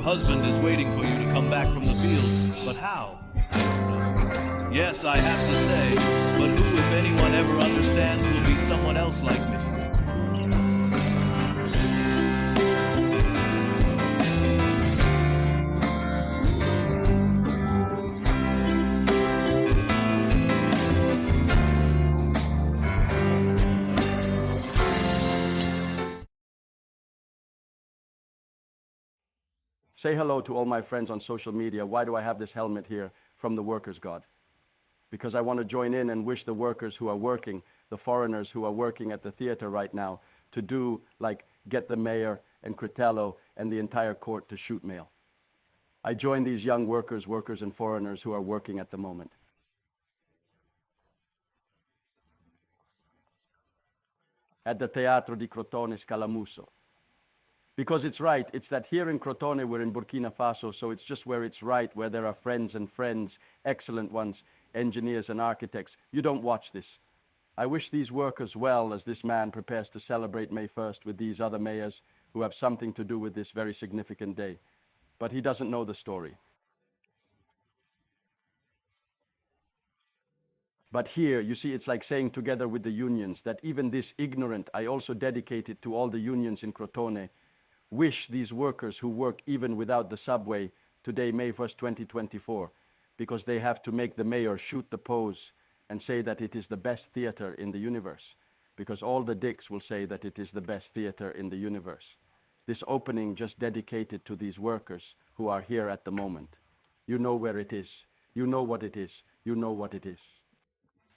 husband is waiting for you to come back from the fields, but how? I don't know. Yes, I have to say, but who, if anyone, ever understands will be someone else like me. Say hello to all my friends on social media. Why do I have this helmet here from the Workers' God? Because I want to join in and wish the workers who are working, the foreigners who are working at the theater right now, to do like get the mayor and Critello and the entire court to shoot mail. I join these young workers and foreigners who are working at the moment. At the Teatro di Crotone Scalamuso. Because it's right, it's that here in Crotone, we're in Burkina Faso, so it's just where it's right, where there are friends, excellent ones, engineers and architects. You don't watch this. I wish these workers well as this man prepares to celebrate May 1st with these other mayors who have something to do with this very significant day. But he doesn't know the story. But here, you see, it's like saying together with the unions that even this ignorant, I also dedicate it to all the unions in Crotone, wish these workers who work even without the subway today, May 1st, 2024, because they have to make the mayor shoot the pose and say that it is the best theater in the universe, because all the dicks will say that it is the best theater in the universe. This opening just dedicated to these workers who are here at the moment. You know where it is. You know what it is. You know what it is.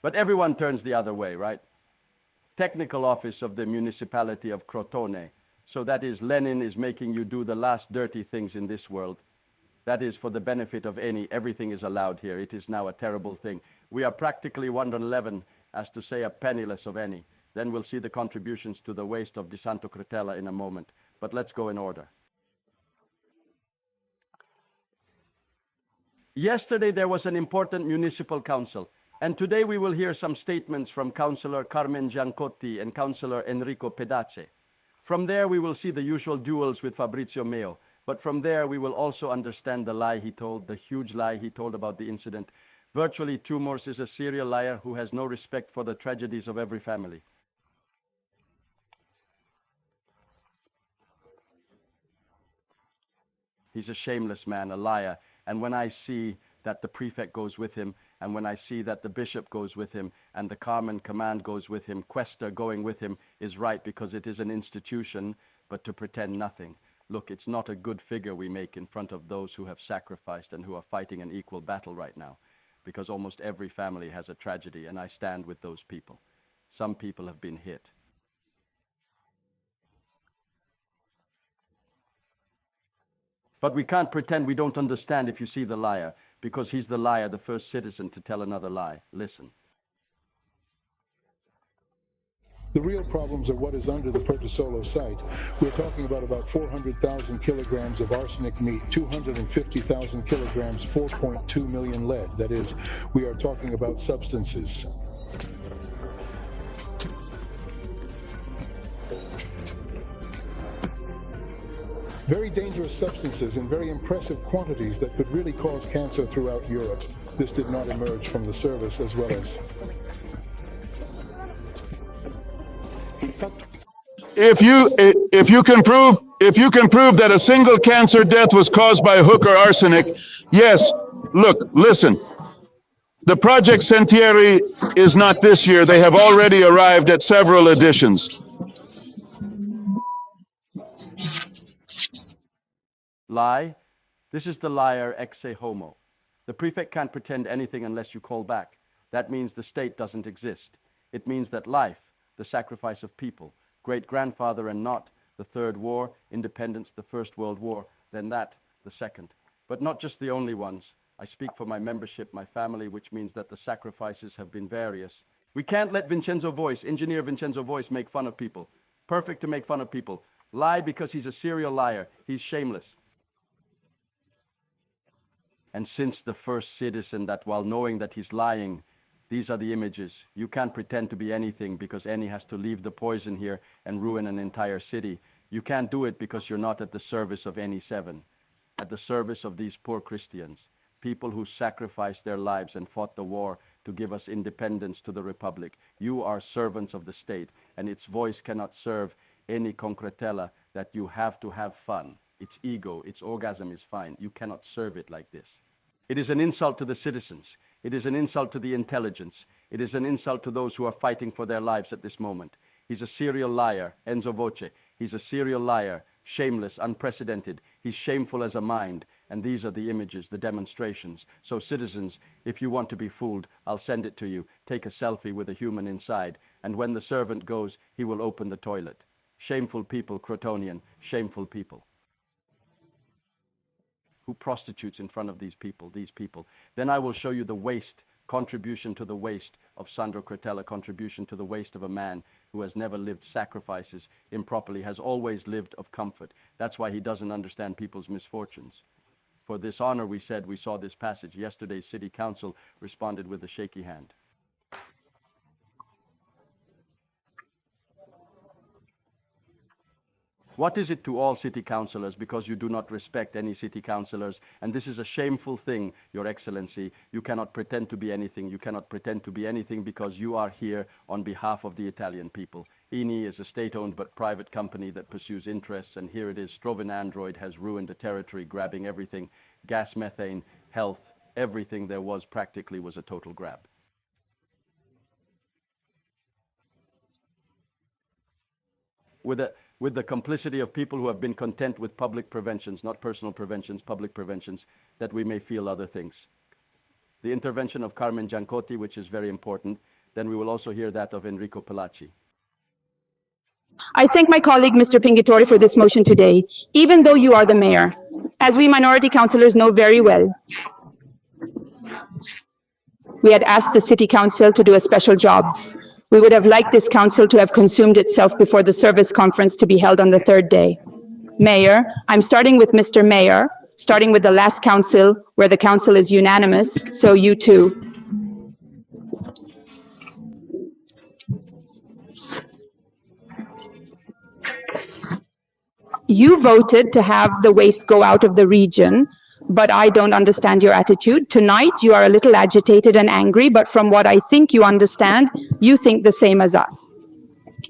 But everyone turns the other way, right? Technical office of the municipality of Crotone. So that is, Lenin is making you do the last dirty things in this world. That is for the benefit of any. Everything is allowed here. It is now a terrible thing. We are practically 111, as to say, a penniless of any. Then we'll see the contributions to the waste of Di Santo Cretella in a moment. But let's go in order. Yesterday there was an important municipal council. And today we will hear some statements from Councillor Carmen Giancotti and Councillor Enrico Pedace. From there, we will see the usual duels with Fabrizio Meo. But from there, we will also understand the lie he told, the huge lie he told about the incident. Virtually, Tumors is a serial liar who has no respect for the tragedies of every family. He's a shameless man, a liar. And when I see that the prefect goes with him, and when I see that the bishop goes with him, and the Carmen Command goes with him, Questa going with him, is right, because it is an institution, but to pretend nothing. Look, it's not a good figure we make in front of those who have sacrificed and who are fighting an equal battle right now, because almost every family has a tragedy, and I stand with those people. Some people have been hit. But we can't pretend we don't understand if you see the liar, because he's the liar, the first citizen to tell another lie. Listen. The real problems are what is under the Portosolo site. We're talking about 400,000 kilograms of arsenic meat, 250,000 kilograms, 4.2 million lead. That is, we are talking about substances. Very dangerous substances in very impressive quantities that could really cause cancer throughout Europe. This did not emerge from the service as well as... If you can prove that a single cancer death was caused by hook or arsenic, yes, look, listen. The Project Sentieri is not this year. They have already arrived at several editions. Lie? This is the liar exe homo. The prefect can't pretend anything unless you call back. That means the state doesn't exist. It means that life, the sacrifice of people, great-grandfather and not, the Third War, independence, the First World War, then that, the Second. But not just the only ones. I speak for my membership, my family, which means that the sacrifices have been various. We can't let Vincenzo Voice, engineer Vincenzo Voice, make fun of people. Perfect to make fun of people. Lie because he's a serial liar. He's shameless. And since the first citizen that while knowing that he's lying, these are the images. You can't pretend to be anything because any has to leave the poison here and ruin an entire city. You can't do it because you're not at the service of any seven. at the service of these poor Christians, people who sacrificed their lives and fought the war to give us independence to the Republic. You are servants of the state, and its voice cannot serve any concretella that you have to have fun. Its ego, its orgasm is fine. You cannot serve it like this. It is an insult to the citizens. It is an insult to the intelligence. It is an insult to those who are fighting for their lives at this moment. He's a serial liar, Enzo Voce. He's a serial liar, shameless, unprecedented. He's shameful as a mind. And these are the images, the demonstrations. So citizens, if you want to be fooled, I'll send it to you. Take a selfie with a human inside. And when the servant goes, he will open the toilet. Shameful people, Crotonian, shameful people. Who prostitutes in front of these people. Then I will show you the waste, contribution to the waste of Sandro Cretella, contribution to the waste of a man who has never lived sacrifices improperly, has always lived of comfort. That's why he doesn't understand people's misfortunes. For this honor, we said, we saw this passage. Yesterday's city council responded with a shaky hand. What is it to all city councillors, because you do not respect any city councillors? And this is a shameful thing, Your Excellency. You cannot pretend to be anything. You cannot pretend to be anything because you are here on behalf of the Italian people. INI is a state-owned but private company that pursues interests, and here it is. Strovin Android has ruined the territory, grabbing everything. Gas, methane, health, everything there was practically was a total grab. With the complicity of people who have been content with public preventions, not personal preventions, public preventions, that we may feel other things. The intervention of Carmen Giancotti, which is very important. Then we will also hear that of Enrico Palacci. I thank my colleague, Mr. Pingatore, for this motion today, even though you are the mayor. As we minority councillors know very well, we had asked the city council to do a special job. We would have liked this council to have consumed itself before the service conference to be held on the third day. Mayor, I'm starting with Mr. Mayor, starting with the last council, where the council is unanimous, so you too. You voted to have the waste go out of the region, but I don't understand your attitude. Tonight, you are a little agitated and angry, but from what I think you understand, you think the same as us.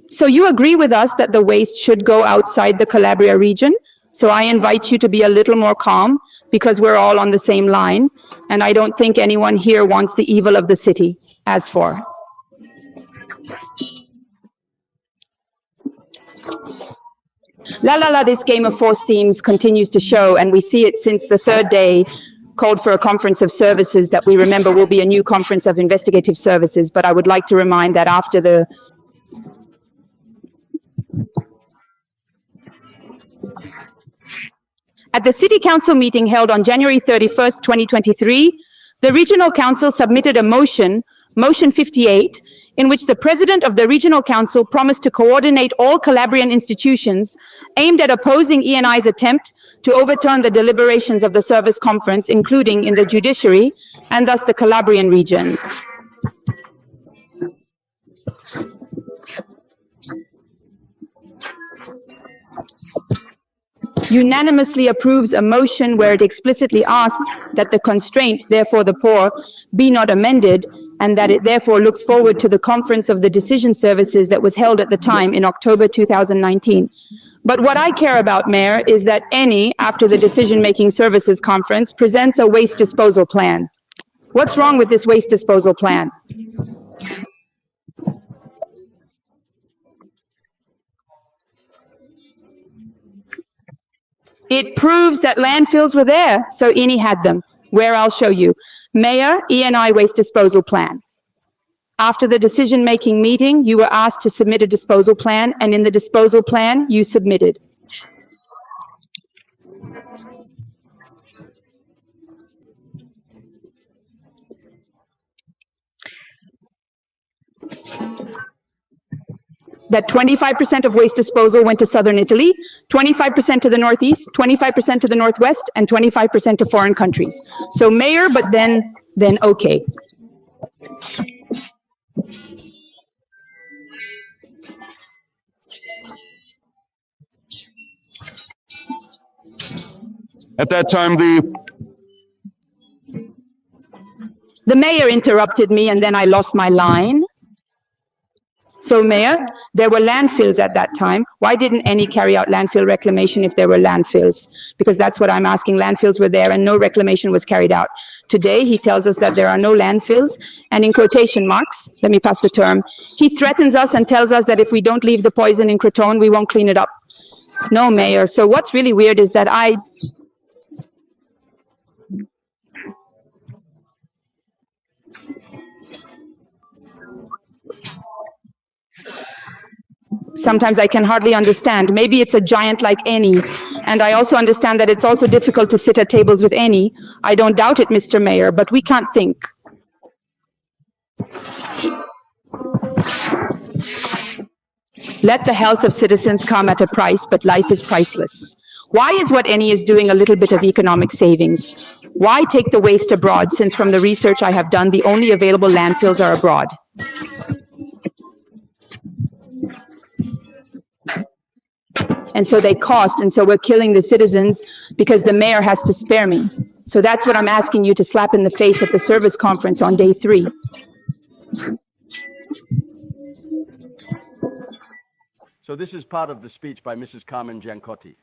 So you agree with us that the waste should go outside the Calabria region? So I invite you to be a little more calm, because we're all on the same line, and I don't think anyone here wants the evil of the city. As for... this game of force themes continues to show, and we see it since the third day, called for a conference of services that we remember will be a new conference of investigative services. But I would like to remind that after the At the City Council meeting held on January 31st, 2023, the Regional Council submitted a motion, Motion 58, in which the President of the Regional Council promised to coordinate all Calabrian institutions aimed at opposing ENI's attempt to overturn the deliberations of the service conference, including in the judiciary, and thus the Calabrian region. Unanimously approves a motion where it explicitly asks that the constraint, therefore the poor, be not amended, and that it therefore looks forward to the conference of the decision services that was held at the time in October 2019. But what I care about, Mayor, is that any, after the decision-making services conference, presents a waste disposal plan. What's wrong with this waste disposal plan? It proves that landfills were there, so INI had them. Where, I'll show you. Mayor, ENI waste disposal plan. After the decision-making meeting, you were asked to submit a disposal plan, and in the disposal plan, you submitted. That 25% of waste disposal went to southern Italy, 25% to the northeast, 25% to the northwest, and 25% to foreign countries. So Mayor, but then okay. At that time, The mayor interrupted me and then I lost my line. So, Mayor, there were landfills at that time. Why didn't any carry out landfill reclamation if there were landfills? Because that's what I'm asking. Landfills were there and no reclamation was carried out. Today, he tells us that there are no landfills, and in quotation marks, let me pass the term, he threatens us and tells us that if we don't leave the poison in Crotone, we won't clean it up. No, Mayor. So what's really weird is that sometimes I can hardly understand. Maybe it's a giant like any. And I also understand that it's also difficult to sit at tables with any. I don't doubt it, Mr. Mayor, but we can't think. Let the health of citizens come at a price, but life is priceless. Why is what any is doing a little bit of economic savings? Why take the waste abroad, since from the research I have done, the only available landfills are abroad? And so they cost, and so we're killing the citizens because the mayor has to spare me. So that's what I'm asking you to slap in the face at the service conference on day 3. So this is part of the speech by Mrs. Carmen Giancotti.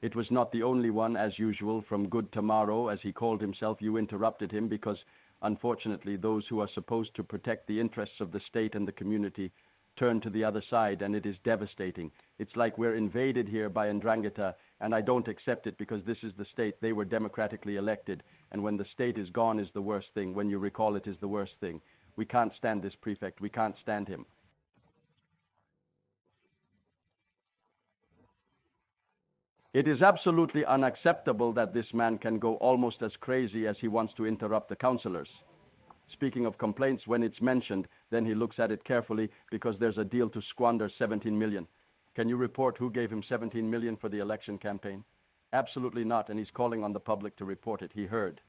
It was not the only one, as usual, from Good Tomorrow, as he called himself. You interrupted him because, unfortunately, those who are supposed to protect the interests of the state and the community turn to the other side, and it is devastating. It's like we're invaded here by Ndrangheta, and I don't accept it because this is the state. They were democratically elected, and when the state is gone is the worst thing. When you recall it is the worst thing. We can't stand this prefect. We can't stand him. It is absolutely unacceptable that this man can go almost as crazy as he wants to interrupt the councillors. Speaking of complaints, when it's mentioned, then he looks at it carefully because there's a deal to squander 17 million. Can you report who gave him 17 million for the election campaign? Absolutely not, and he's calling on the public to report it. He heard.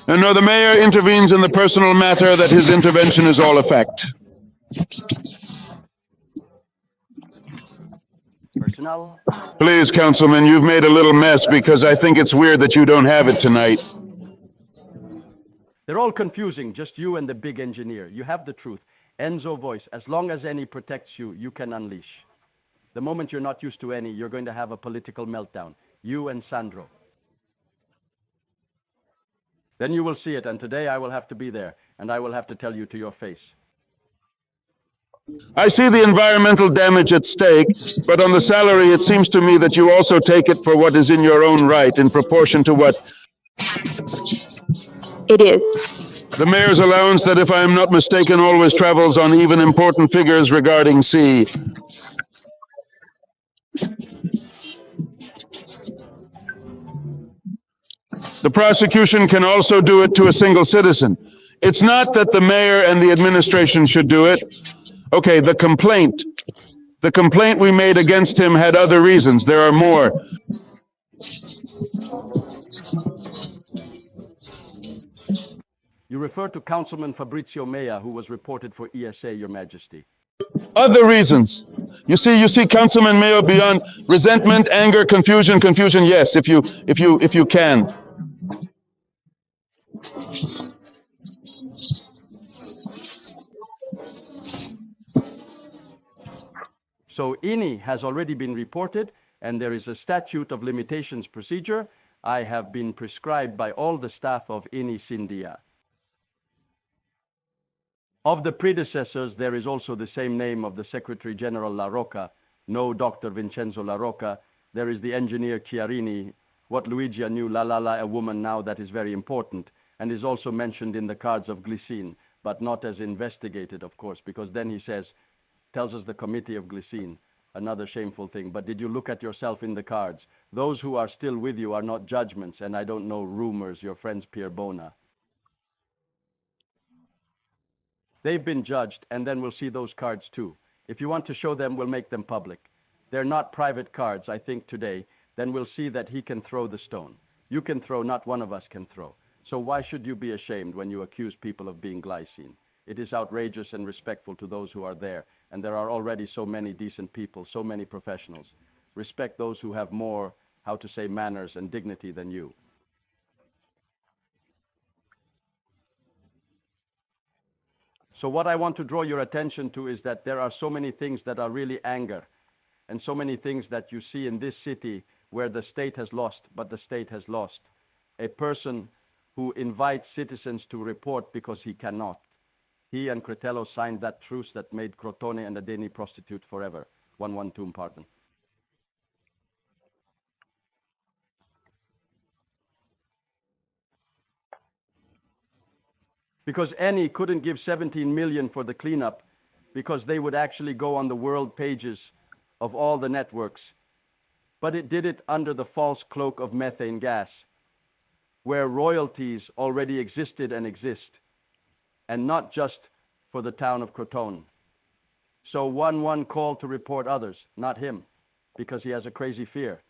and no, the mayor intervenes in the personal matter that his intervention is all effect. Personnel. Please, Councilman, you've made a little mess because I think it's weird that you don't have it tonight. They're all confusing, just you and the big engineer. You have the truth. Enzo voice, as long as any protects you, you can unleash. The moment you're not used to any, you're going to have a political meltdown. You and Sandro. Then you will see it, and today I will have to be there, and I will have to tell you to your face. I see the environmental damage at stake, but on the salary, it seems to me that you also take it for what is in your own right, in proportion to what... It is. The mayor's allowance that, if I am not mistaken, always travels on even important figures regarding C. The prosecution can also do it to a single citizen. It's not that the mayor and the administration should do it. Okay, the complaint we made against him had other reasons. There are more. You refer to Councilman Fabrizio Mea, who was reported for ESA, Your Majesty. Other reasons. You see, Councilman Mayo, beyond resentment, anger, confusion, yes, if you can. So INI has already been reported, and there is a statute of limitations procedure. I have been prescribed by all the staff of INI Sindia. Of the predecessors, there is also the same name of the Secretary General La Rocca, no Dr. Vincenzo La Rocca. There is the engineer Chiarini, what Luigi knew, a woman now, that is very important, and is also mentioned in the cards of Glycine, but not as investigated, of course, because then he tells us the committee of Glycine, another shameful thing. But did you look at yourself in the cards? Those who are still with you are not judgments, and I don't know rumors, your friends Pier Bona. They've been judged, and then we'll see those cards too. If you want to show them, we'll make them public. They're not private cards, I think, today. Then we'll see that he can throw the stone. You can throw, not one of us can throw. So why should you be ashamed when you accuse people of being glycine? It is outrageous and respectful to those who are there. And there are already so many decent people, so many professionals. Respect those who have more, how to say, manners and dignity than you. So what I want to draw your attention to is that there are so many things that are really anger, and so many things that you see in this city where the state has lost, but the state has lost. A person who invites citizens to report because he cannot. He and Cretello signed that truce that made Crotone and Adeni prostitute forever. 112, pardon. Because Eni couldn't give 17 million for the cleanup because they would actually go on the world pages of all the networks. But it did it under the false cloak of methane gas, where royalties already existed and exist, and not just for the town of Crotone. So 1-1 called to report others, not him, because he has a crazy fear,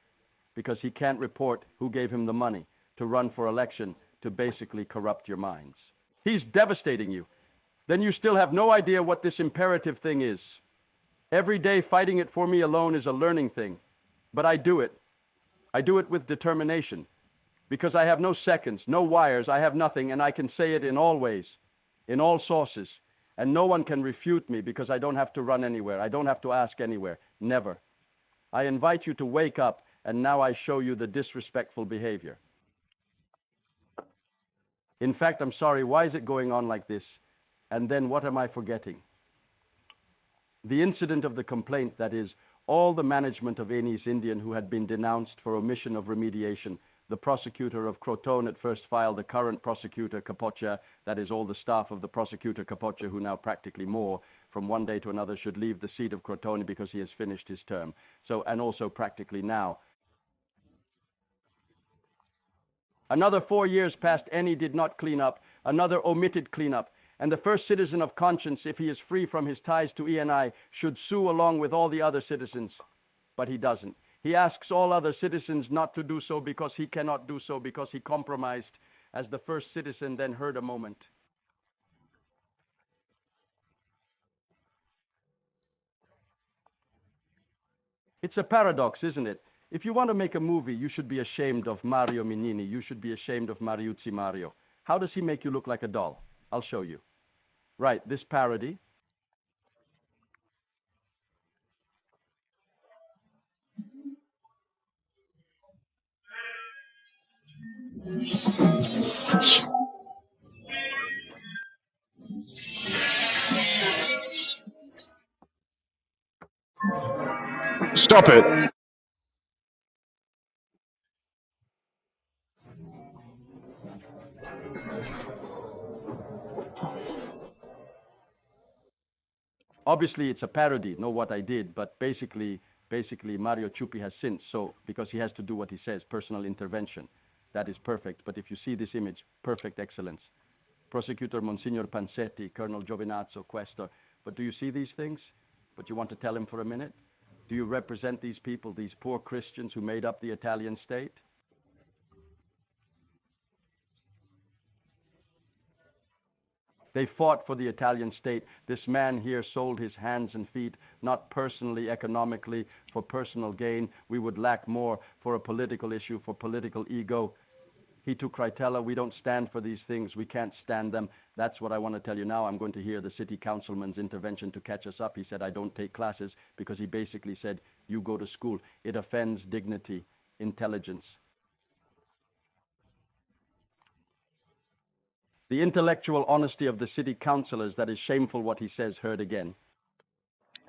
because he can't report who gave him the money to run for election to basically corrupt your minds. He's devastating you. Then you still have no idea what this imperative thing is. Every day fighting it for me alone is a learning thing, but I do it. I do it with determination, because I have no seconds, no wires, I have nothing, and I can say it in all ways, in all sources, and no one can refute me because I don't have to run anywhere. I don't have to ask anywhere. Never. I invite you to wake up, and now I show you the disrespectful behavior. In fact, I'm sorry, why is it going on like this? And then what am I forgetting? The incident of the complaint, that is, all the management of Eni's Indian who had been denounced for omission of remediation. The prosecutor of Crotone at first filed, the current prosecutor Capoccia, that is all the staff of the prosecutor Capoccia, who now practically more from one day to another should leave the seat of Crotone because he has finished his term. So, and also practically now. Another 4 years passed, Eni did not clean up, another omitted cleanup. And the first citizen of conscience, if he is free from his ties to ENI, should sue along with all the other citizens. But he doesn't. He asks all other citizens not to do so because he cannot do so, because he compromised, as the first citizen then heard a moment. It's a paradox, isn't it? If you want to make a movie, you should be ashamed of Mario Mignini. You should be ashamed of Mariuzzi Mario. How does he make you look like a doll? I'll show you. Right, this parody. Stop it. Obviously, it's a parody, know what I did, but basically Mario Ciuppi has sinned, so because he has to do what he says, personal intervention. That is perfect, but if you see this image, perfect excellence. Prosecutor Monsignor Panzetti, Colonel Giovinazzo, Questor, but do you see these things? But you want to tell him for a minute? Do you represent these people, these poor Christians who made up the Italian state? They fought for the Italian state. This man here sold his hands and feet, not personally, economically, for personal gain. We would lack more for a political issue, for political ego. He took Critella. We don't stand for these things. We can't stand them. That's what I want to tell you now. I'm going to hear the city councilman's intervention to catch us up. He said, I don't take classes, because he basically said, you go to school. It offends dignity, intelligence. The intellectual honesty of the city councillors, that is shameful what he says, heard again.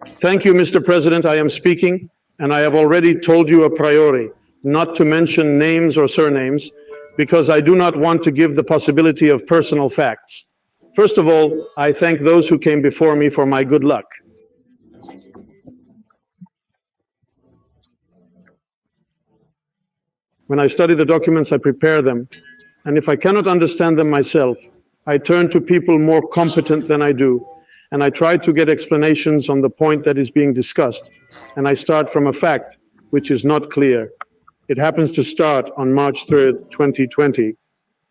Thank you, Mr. President. I am speaking, and I have already told you a priori not to mention names or surnames, because I do not want to give the possibility of personal facts. First of all, I thank those who came before me for my good luck. When I study the documents, I prepare them, and if I cannot understand them myself, I turn to people more competent than I do, and I try to get explanations on the point that is being discussed, and I start from a fact which is not clear. It happens to start on March 3rd, 2020.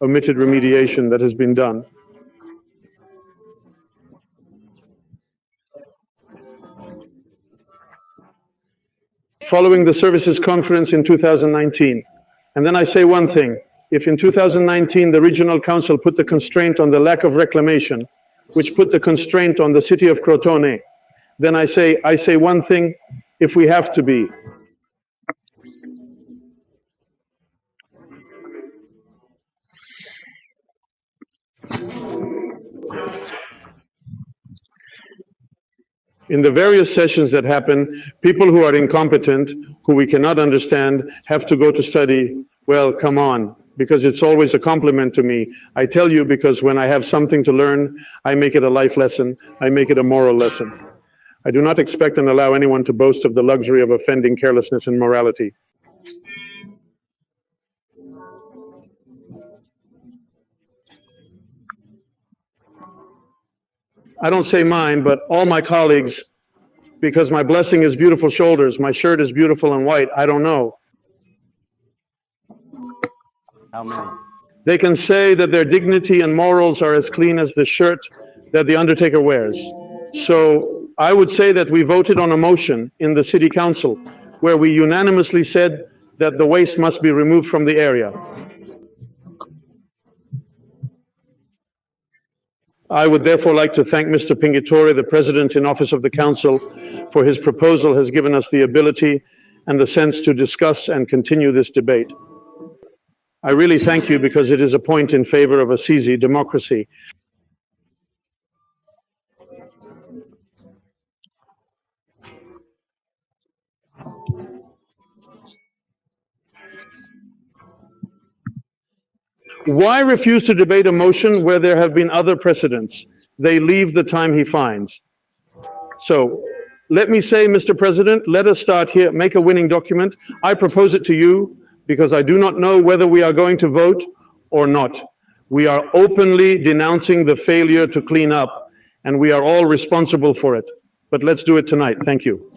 omitted remediation that has been done. Following the services conference in 2019. And then I say one thing. If in 2019 the regional council put the constraint on the lack of reclamation, which put the constraint on the city of Crotone, then I say one thing, if we have to be. In the various sessions that happen, people who are incompetent, who we cannot understand, have to go to study. Well, come on, because it's always a compliment to me. I tell you because when I have something to learn, I make it a life lesson, I make it a moral lesson. I do not expect and allow anyone to boast of the luxury of offending carelessness and morality. I don't say mine, but all my colleagues, because my blessing is beautiful shoulders, my shirt is beautiful and white, I don't know. How many? They can say that their dignity and morals are as clean as the shirt that the undertaker wears. So I would say that we voted on a motion in the city council where we unanimously said that the waste must be removed from the area. I would therefore like to thank Mr. Pingatore, the President in Office of the Council, for his proposal has given us the ability and the sense to discuss and continue this debate. I really thank you because it is a point in favor of Assisi democracy. Why refuse to debate a motion where there have been other precedents? They leave the time he finds. So let me say, Mr. President, let us start here, make a winning document. I propose it to you because I do not know whether we are going to vote or not. We are openly denouncing the failure to clean up, and we are all responsible for it. But let's do it tonight. Thank you.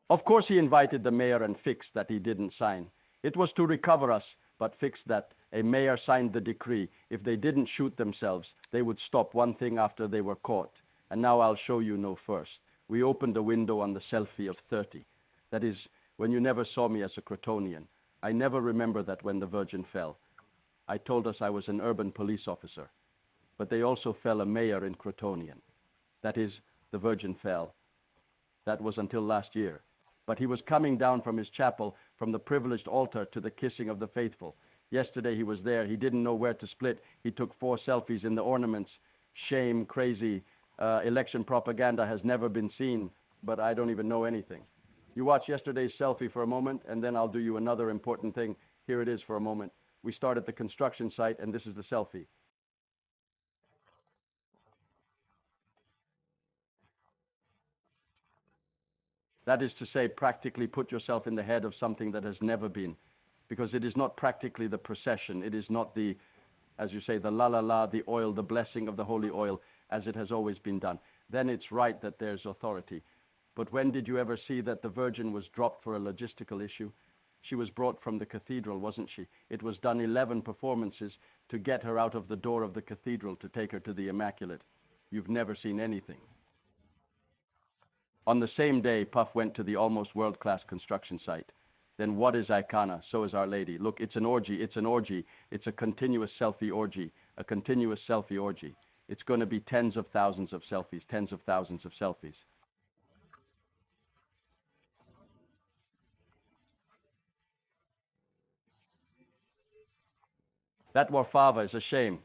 Of course he invited the mayor and fixed that he didn't sign. It was to recover us, but fixed that a mayor signed the decree. If they didn't shoot themselves, they would stop one thing after they were caught. And now I'll show you no first. We opened a window on the selfie of 30. That is, when you never saw me as a Crotonian. I never remember that when the Virgin fell. I told us I was an urban police officer. But they also fell a mayor in Crotonian. That is, the Virgin fell. That was until last year. But he was coming down from his chapel, from the privileged altar to the kissing of the faithful. Yesterday he was there. He didn't know where to split. He took 4 selfies in the ornaments. Shame, crazy. Election propaganda has never been seen, but I don't even know anything. You watch yesterday's selfie for a moment, and then I'll do you another important thing. Here it is for a moment. We start at the construction site, and this is the selfie. That is to say, practically put yourself in the head of something that has never been. Because it is not practically the procession. It is not the, as you say, the la, the oil, the blessing of the holy oil, as it has always been done. Then it's right that there's authority. But when did you ever see that the Virgin was dropped for a logistical issue? She was brought from the cathedral, wasn't she? It was done 11 performances to get her out of the door of the cathedral to take her to the Immaculate. You've never seen anything. On the same day, Puff went to the almost world-class construction site. Then what is Icona? So is Our Lady. Look, it's an orgy, it's an orgy. It's a continuous selfie orgy, a continuous selfie orgy. It's going to be tens of thousands of selfies, tens of thousands of selfies. That Warfava is a shame.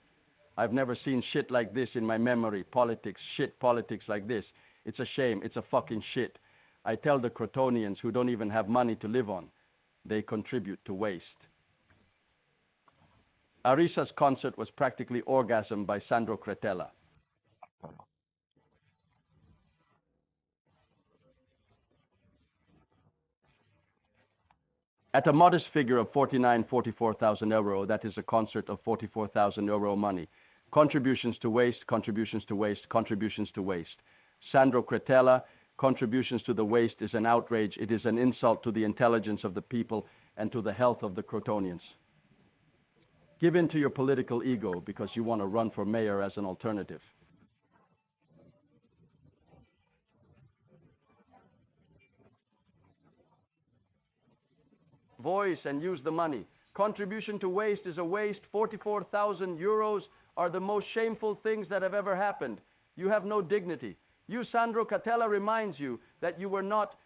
I've never seen shit like this in my memory. Politics, shit politics like this. It's a shame. It's a fucking shit. I tell the Crotonians who don't even have money to live on, they contribute to waste. Arisa's concert was practically orgasm by Sandro Cretella. At a modest figure of 44,000 euro, that is a concert of 44,000 euro money. Contributions to waste, contributions to waste, contributions to waste. Sandro Cretella, contributions to the waste is an outrage. It is an insult to the intelligence of the people. and to the health of the Crotonians. Give in to your political ego because you want to run for mayor as an alternative. Voice and use the money. Contribution to waste is a waste. 44,000 euros are the most shameful things that have ever happened. You have no dignity. You, Sandro Catella, reminds you that you are not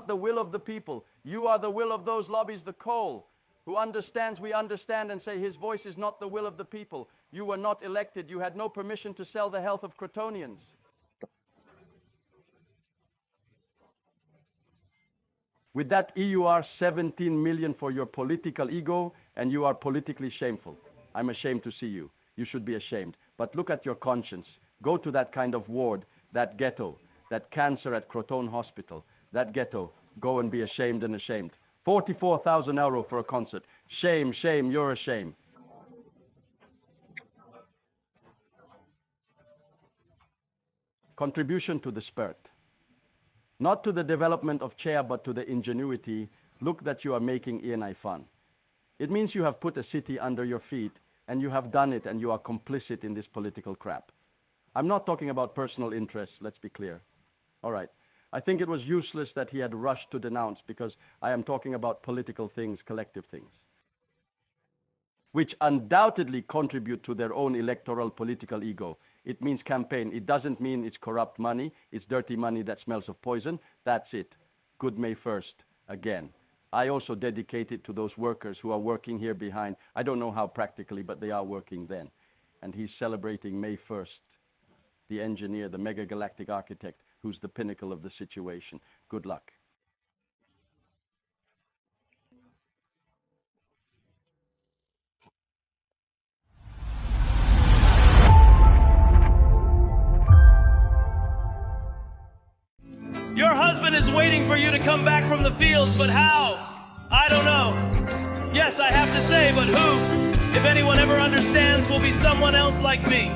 the will of the people. You are the will of those lobbies, the coal, who understands, we understand, and say his voice is not the will of the people. You were not elected. You had no permission to sell the health of Crotonians. With that, you are 17 million for your political ego, and you are politically shameful. I'm ashamed to see you. You should be ashamed. But look at your conscience. Go to that kind of ward, that ghetto, that cancer at Crotone Hospital, that ghetto. Go and be ashamed and ashamed. 44,000 euro for a concert. Shame, shame, you're a shame. Contribution to the spirit. Not to the development of chair, but to the ingenuity. Look that you are making ENI fun. It means you have put a city under your feet, and you have done it, and you are complicit in this political crap. I'm not talking about personal interests, let's be clear. All right. I think it was useless that he had rushed to denounce, because I am talking about political things, collective things, which undoubtedly contribute to their own electoral political ego. It means campaign. It doesn't mean it's corrupt money. It's dirty money that smells of poison. That's it. Good May 1st, again. I also dedicate it to those workers who are working here behind. I don't know how practically, but they are working then. And he's celebrating May 1st, the engineer, the mega galactic architect, who's the pinnacle of the situation. Good luck. Your husband is waiting for you to come back from the fields, but how? I don't know. Yes, I have to say, but who, if anyone ever understands, will be someone else like me.